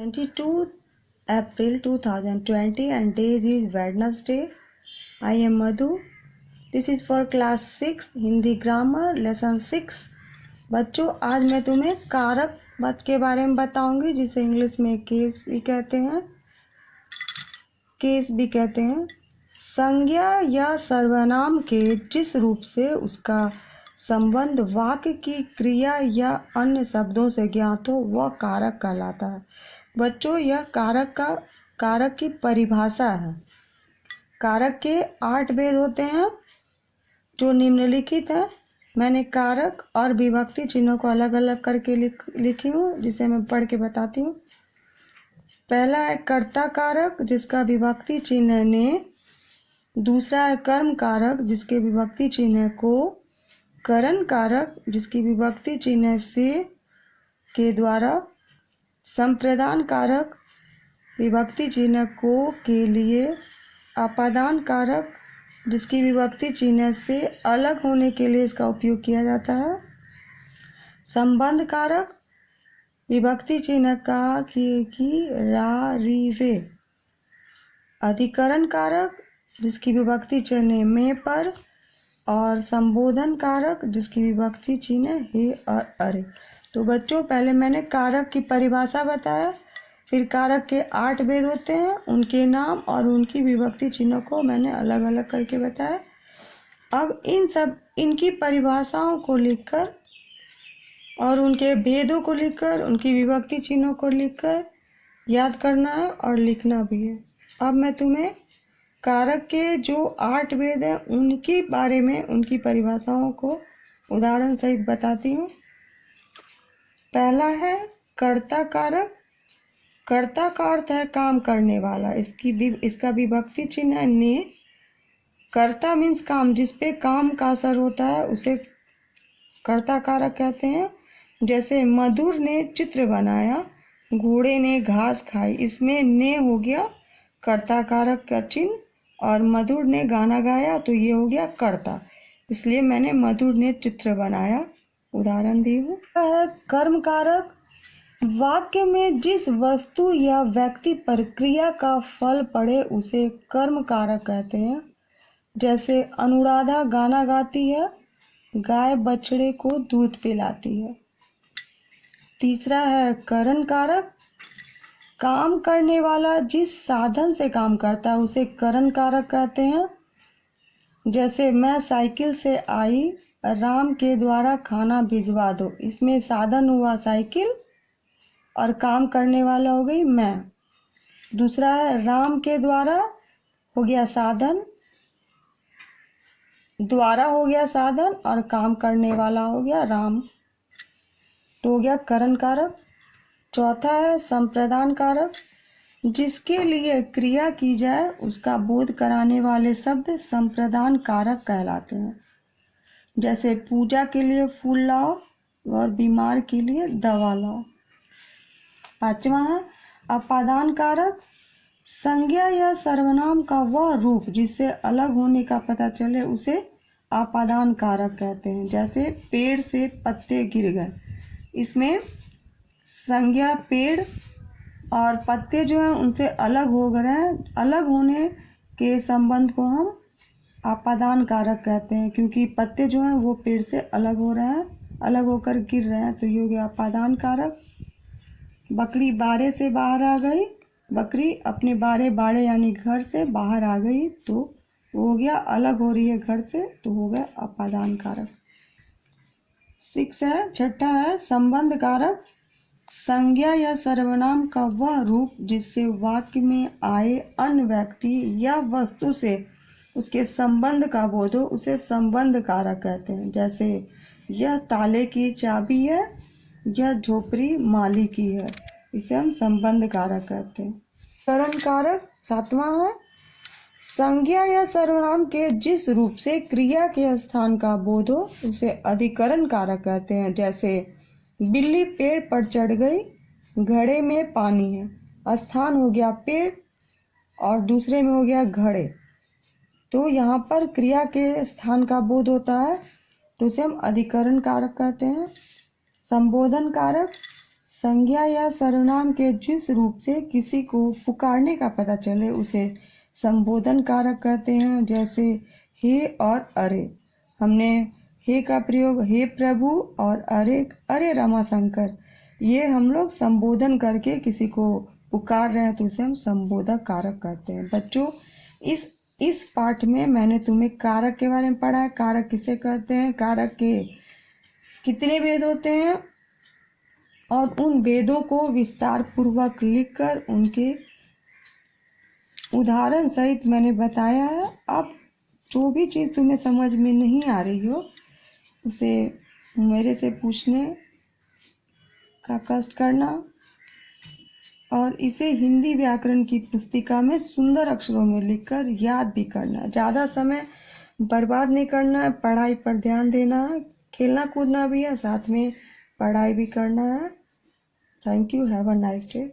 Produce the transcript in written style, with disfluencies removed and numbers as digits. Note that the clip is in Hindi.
22 April 2020 and days is Wednesday. I am Madhu. This is for class 6 Hindi grammar lesson 6। बच्चों, आज मैं तुम्हें कारक पद के बारे में बताऊंगी, जिसे इंग्लिश में केस भी कहते हैं। संज्ञा या सर्वनाम के जिस रूप से उसका संबंध वाक्य की क्रिया या अन्य शब्दों से ज्ञात हो वह कारक कहलाता है। बच्चों, यह कारक की परिभाषा है। कारक के 8 भेद होते हैं जो निम्नलिखित है। मैंने कारक और विभक्ति चिन्हों को अलग अलग करके लिखी हूँ, जिसे मैं पढ़ के बताती हूँ। पहला है कर्ता कारक, जिसका विभक्ति चिन्ह है ने। दूसरा है कर्म कारक, जिसके विभक्ति चिन्ह है को। करण कारक, जिसकी विभक्ति चिन्ह है से के द्वारा। संप्रदान कारक, विभक्ति चिन्ह को के लिए। अपादान कारक, जिसकी विभक्ति चिन्ह से अलग होने के लिए इसका उपयोग किया जाता है। संबंध कारक, विभक्ति चिन्ह का की रा री रे। अधिकरण कारक, जिसकी विभक्ति चिन्ह में पर। और संबोधन कारक, जिसकी विभक्ति चिन्ह हे और अरे। तो बच्चों, पहले मैंने कारक की परिभाषा बताया, फिर कारक के 8 भेद होते हैं, उनके नाम और उनकी विभक्ति चिन्हों को मैंने अलग अलग करके बताया। अब इनकी परिभाषाओं को लिखकर और उनके भेदों को लिखकर, उनकी विभक्ति चिन्हों को लिखकर याद करना है और लिखना भी है। अब मैं तुम्हें कारक के जो 8 भेद हैं उनके बारे में, उनकी परिभाषाओं को उदाहरण सहित बताती हूँ। पहला है कर्ता कारक। कर्ता का अर्थ है काम करने वाला। इसका विभक्ति चिन्ह है ने। कर्ता मीन्स काम, जिस पे काम का असर होता है उसे कर्ता कारक कहते हैं। जैसे मधुर ने चित्र बनाया, घोड़े ने घास खाई। इसमें ने हो गया कर्ता कारक का चिन्ह, और मधुर ने गाना गाया तो ये हो गया कर्ता, इसलिए मैंने मधुर ने चित्र बनाया उदाहरण दी हूँ। कर्म कारक, वाक्य में जिस वस्तु या व्यक्ति पर क्रिया का फल पड़े उसे कर्म कारक कहते हैं। जैसे अनुराधा गाना गाती है, गाय बछड़े को दूध पिलाती है। तीसरा है करण कारक, काम करने वाला जिस साधन से काम करता है उसे करण कारक कहते हैं। जैसे मैं साइकिल से आई, राम के द्वारा खाना भिजवा दो। इसमें साधन हुआ साइकिल और काम करने वाला हो गई मैं। दूसरा है राम के द्वारा, हो गया साधन, द्वारा हो गया साधन और काम करने वाला हो गया राम, तो हो गया करण कारक। चौथा है संप्रदान कारक, जिसके लिए क्रिया की जाए उसका बोध कराने वाले शब्द संप्रदान कारक कहलाते हैं। जैसे पूजा के लिए फूल लाओ और बीमार के लिए दवा लाओ। पांचवा है अपादान कारक, संज्ञा या सर्वनाम का वह रूप जिससे अलग होने का पता चले उसे अपादान कारक कहते हैं। जैसे पेड़ से पत्ते गिर गए, इसमें संज्ञा पेड़ और पत्ते जो हैं उनसे अलग हो गए हैं, अलग होने के संबंध को हम अपादान कारक कहते हैं, क्योंकि पत्ते जो हैं वो पेड़ से अलग हो रहे हैं, अलग होकर गिर रहे हैं, तो ये हो गया अपादान कारक। बकरी बाड़े से बाहर आ गई, बकरी अपने बाड़े यानी घर से बाहर आ गई, तो वो हो गया अलग हो रही है घर से, तो हो गया अपादान कारक। 6 है, छठा है संबंध कारक, संज्ञा या सर्वनाम का वह रूप जिससे वाक्य में आए अन्य व्यक्ति या वस्तु से उसके संबंध का बोध हो उसे संबंध कारक कहते हैं। जैसे यह ताले की चाबी है, यह झोपड़ी माली की है, इसे हम संबंध कारक कहते हैं। करण कारक 7वां है, संज्ञा या सर्वनाम के जिस रूप से क्रिया के स्थान का बोध हो उसे अधिकरण कारक कहते हैं। जैसे बिल्ली पेड़ पर चढ़ गई, घड़े में पानी है। स्थान हो गया पेड़ और दूसरे में हो गया घड़े, तो यहाँ पर क्रिया के स्थान का बोध होता है तो उसे हम अधिकरण कारक कहते हैं। संबोधन कारक, संज्ञा या सर्वनाम के जिस रूप से किसी को पुकारने का पता चले उसे संबोधन कारक कहते हैं। जैसे हे और अरे, हमने हे का प्रयोग हे प्रभु और अरे रमाशंकर, ये हम लोग संबोधन करके किसी को पुकार रहे हैं तो उसे हम संबोधक कारक कहते हैं। बच्चों, इस पाठ में मैंने तुम्हें कारक के बारे में पढ़ा है। कारक किसे कहते हैं, कारक के कितने भेद होते हैं और उन भेदों को विस्तार पूर्वक लिखकर उनके उदाहरण सहित मैंने बताया है। अब जो भी चीज़ तुम्हें समझ में नहीं आ रही हो उसे मेरे से पूछने का कष्ट करना और इसे हिंदी व्याकरण की पुस्तिका में सुंदर अक्षरों में लिखकर याद भी करना। ज़्यादा समय बर्बाद नहीं करना है, पढ़ाई पर ध्यान देना है, खेलना कूदना भी है, साथ में पढ़ाई भी करना है। Thank you, have a nice day.